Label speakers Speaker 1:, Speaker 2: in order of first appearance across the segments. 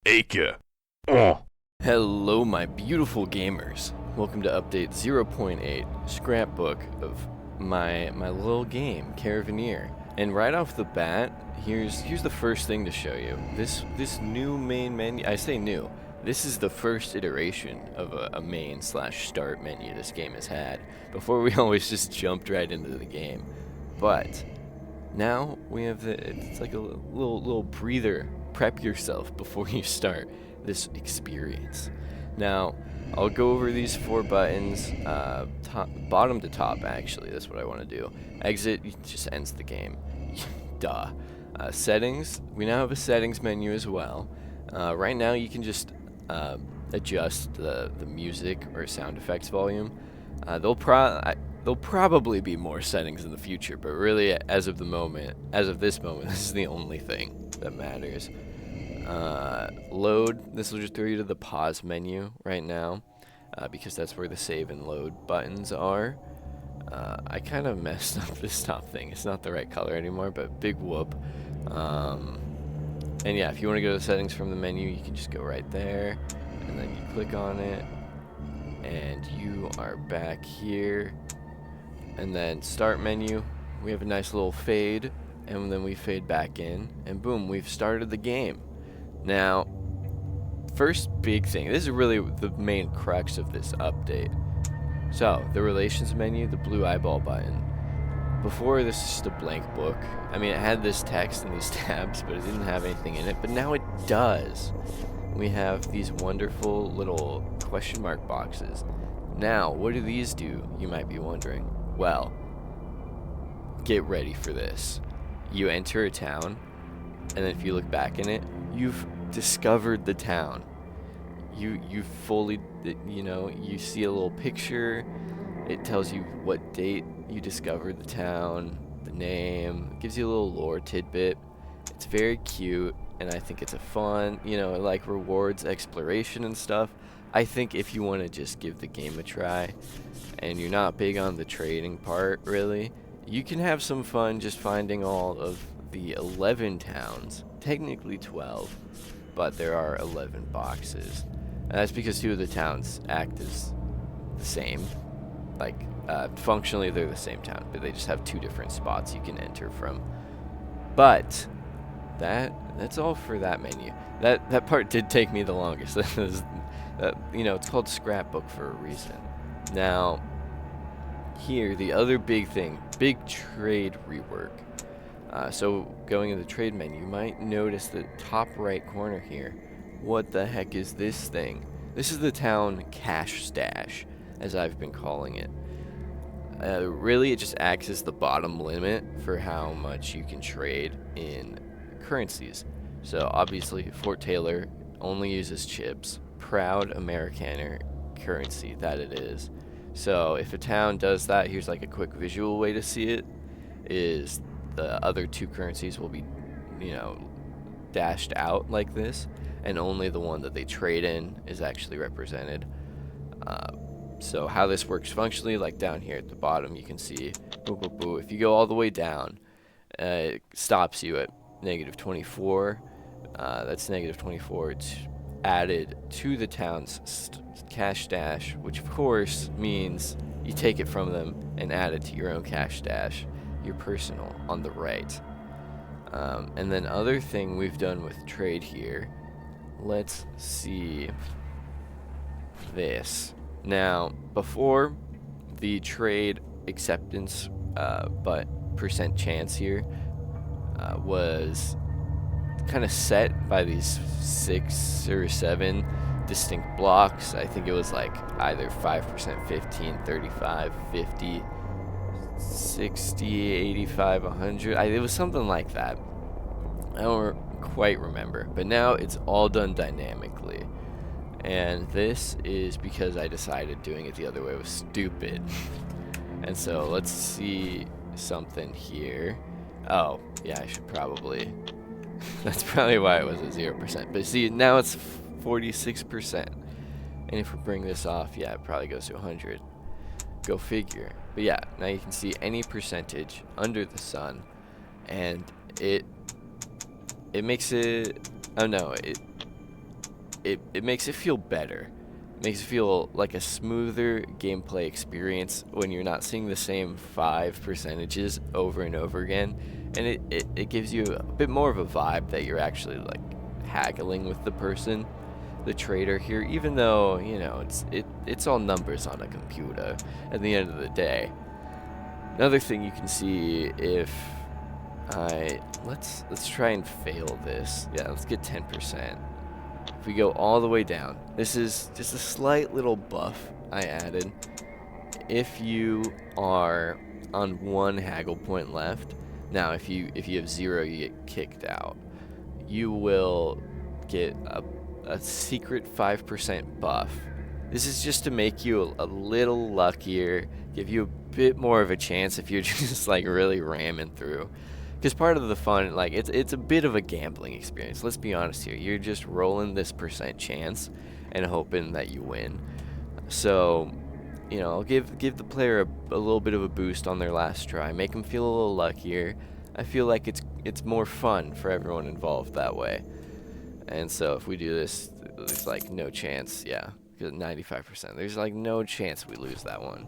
Speaker 1: Acre. Oh.
Speaker 2: Hello, my beautiful gamers. Welcome to update 0.8 scrapbook of my little game, Caravanier. And right off the bat, here's the first thing to show you. This new main menu. I say new. This is the first iteration of a main/start menu this game has had. Before we always just jumped right into the game, but now we have it's like a little breather. Prep yourself before you start this experience. Now, I'll go over these 4 buttons, bottom to top actually, that's what I want to do. Exit just ends the game. Duh. Settings, we now have a settings menu as well. Right now you can just adjust the music or sound effects volume. There'll probably be more settings in the future, but really as of this moment, this is the only thing that matters. Load, this will just throw you to the pause menu right now, because that's where the save and load buttons are. I kind of messed up this top thing. It's not the right color anymore, but big whoop. And yeah, if you want to go to the settings from the menu, you can just go right there, and then you click on it, and you are back here. And then start menu, we have a nice little fade, and then we fade back in, and boom, we've started the game. Now, first big thing, this is really the main crux of this update. So, the relations menu, the blue eyeball button. Before, this was just a blank book. I mean, it had this text and these tabs, but it didn't have anything in it, but now it does. We have these wonderful little question mark boxes. Now, what do these do, you might be wondering? Well, get ready for this. You enter a town, and then if you look back in it, you've discovered the town. You fully, you see a little picture. It tells you what date you discovered the town, the name, gives you a little lore tidbit. It's very cute, and I think it's a fun, it like rewards exploration and stuff. I think if you want to just give the game a try, and you're not big on the trading part, really, you can have some fun just finding all of the 11 towns. Technically 12, but there are 11 boxes. And that's because 2 of the towns act as the same. Like, functionally they're the same town, but they just have 2 different spots you can enter from. But that's all for that menu. That part did take me the longest. It's called Scrapbook for a reason. Now, here, the other big thing, big trade rework. So going in the trade menu, you might notice the top right corner here. What the heck is this thing? This is the town cash stash, as I've been calling it. Really, it just acts as the bottom limit for how much you can trade in currencies. So obviously, Fort Taylor only uses chips. Proud Americaner currency that it is. So if a town does that, here's like a quick visual way to see it, is the other 2 currencies will be, dashed out like this, and only the one that they trade in is actually represented. So how this works functionally, like down here at the bottom, you can see, boo, boo, boo. If you go all the way down, it stops you at -24. That's -24. It's added to the town's cash stash, which of course means you take it from them and add it to your own cash stash, your personal, on the right. And then other thing we've done with trade here, let's see this. Now, before, the trade acceptance but percent chance here was kind of set by these 6 or 7 distinct blocks. I think it was like either 5%, 15, 35, 50, 60, 85, 100. It was something like that. I don't quite remember, but now it's all done dynamically. And this is because I decided doing it the other way was stupid. And so let's see something here. Oh, yeah, I should probably... That's probably why it was at 0%. But see, now it's 46%. And if we bring this off, yeah, it probably goes to 100. Go figure. But yeah, now you can see any percentage under the sun. And it makes it... Oh no, it makes it feel better. It makes it feel like a smoother gameplay experience when you're not seeing the same 5 percentages over and over again, and it gives you a bit more of a vibe that you're actually like haggling with the person, the trader here, even though, you know, it's all numbers on a computer at the end of the day. Another thing you can see, if let's try and fail this. Yeah, let's get 10%. If we go all the way down, this is just a slight little buff I added. If you are on 1 haggle point left, now if you have 0, you get kicked out. You will get a secret 5% buff. This is just to make you a little luckier, give you a bit more of a chance if you're just like really ramming through. Because part of the fun, like, it's a bit of a gambling experience. Let's be honest here. You're just rolling this percent chance and hoping that you win. So, you know, give the player a little bit of a boost on their last try. Make them feel a little luckier. I feel like it's more fun for everyone involved that way. And so if we do this, there's like no chance. Yeah, because 95%. There's like no chance we lose that one.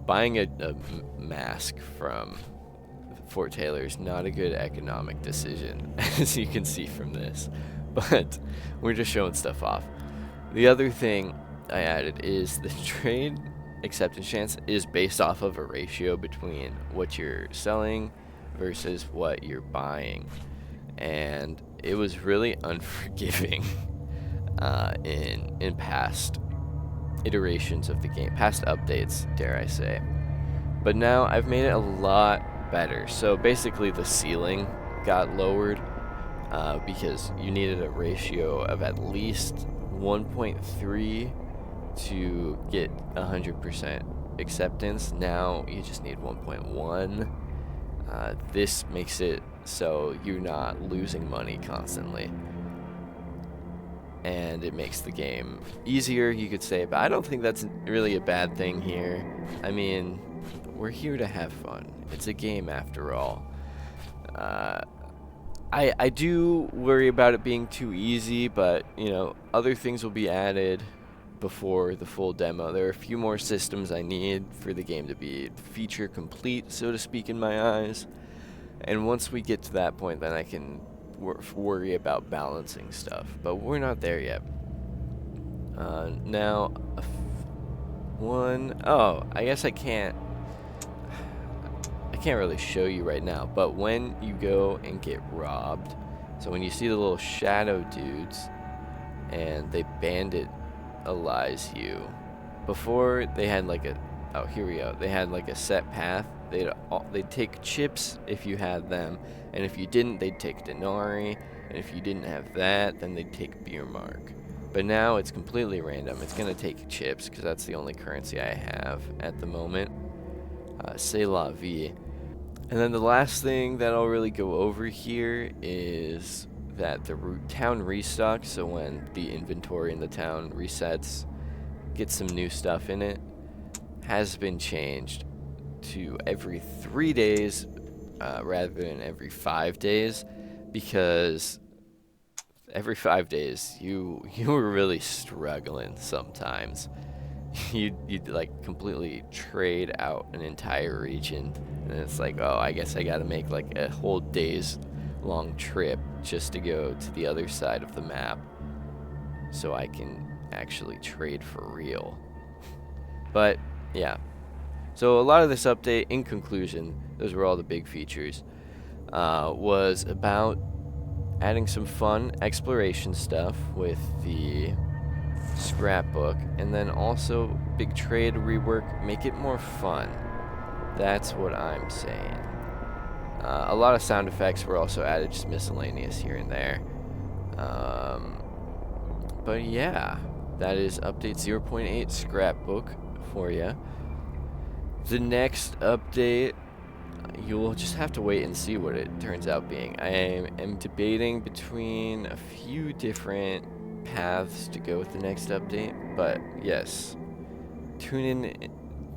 Speaker 2: Buying a mask from Fort Taylor is not a good economic decision, as you can see from this, but we're just showing stuff off. The other thing I added is the trade acceptance chance is based off of a ratio between what you're selling versus what you're buying, and it was really unforgiving in past iterations of the game, past updates, dare I say. But now I've made it a lot better. So basically the ceiling got lowered because you needed a ratio of at least 1.3 to get 100% acceptance. Now you just need 1.1. This makes it so you're not losing money constantly, and it makes the game easier, you could say, but I don't think that's really a bad thing here. I mean, we're here to have fun. It's a game after all. I do worry about it being too easy, but, you know, other things will be added before the full demo. There are a few more systems I need for the game to be feature complete, so to speak, in my eyes. And once we get to that point, then I can worry about balancing stuff. But we're not there yet. Now, I guess I can't really show you right now, but when you go and get robbed, so when you see the little shadow dudes and they bandit-alize you, before they had like here we go, they had like a set path. They'd take chips if you had them, and if you didn't, they'd take denarii, and if you didn't have that, then they'd take beer mark. But now it's completely random. It's gonna take chips because that's the only currency I have at the moment. C'est la vie. And then the last thing that I'll really go over here is that the town restock, so when the inventory in the town resets, get some new stuff in it, has been changed to every 3 days rather than every 5 days, because every 5 days you were really struggling sometimes. You'd like completely trade out an entire region, and it's like, oh, I guess I gotta make like a whole day's long trip just to go to the other side of the map so I can actually trade for real. But yeah, so a lot of this update, in conclusion, those were all the big features, was about adding some fun exploration stuff with the scrapbook, and then also big trade rework, make it more fun. That's what I'm saying. A lot of sound effects were also added, just miscellaneous here and there. But yeah, that is update 0.8 scrapbook for you. The next update, you'll just have to wait and see what it turns out being. I am debating between a few different paths to go with the next update, but yes, tune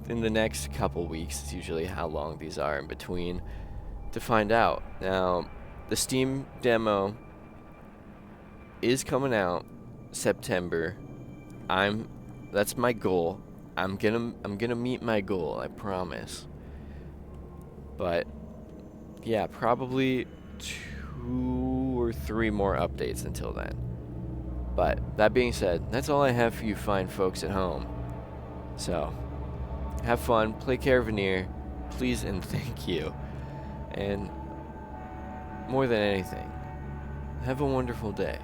Speaker 2: in the next couple weeks. It's usually how long these are in between, to find out. Now, the Steam demo is coming out September. That's my goal. I'm gonna meet my goal, I promise. But yeah, probably 2 or 3 more updates until then. But that being said, that's all I have for you fine folks at home. So, have fun, play Caravanier, please and thank you. And more than anything, have a wonderful day.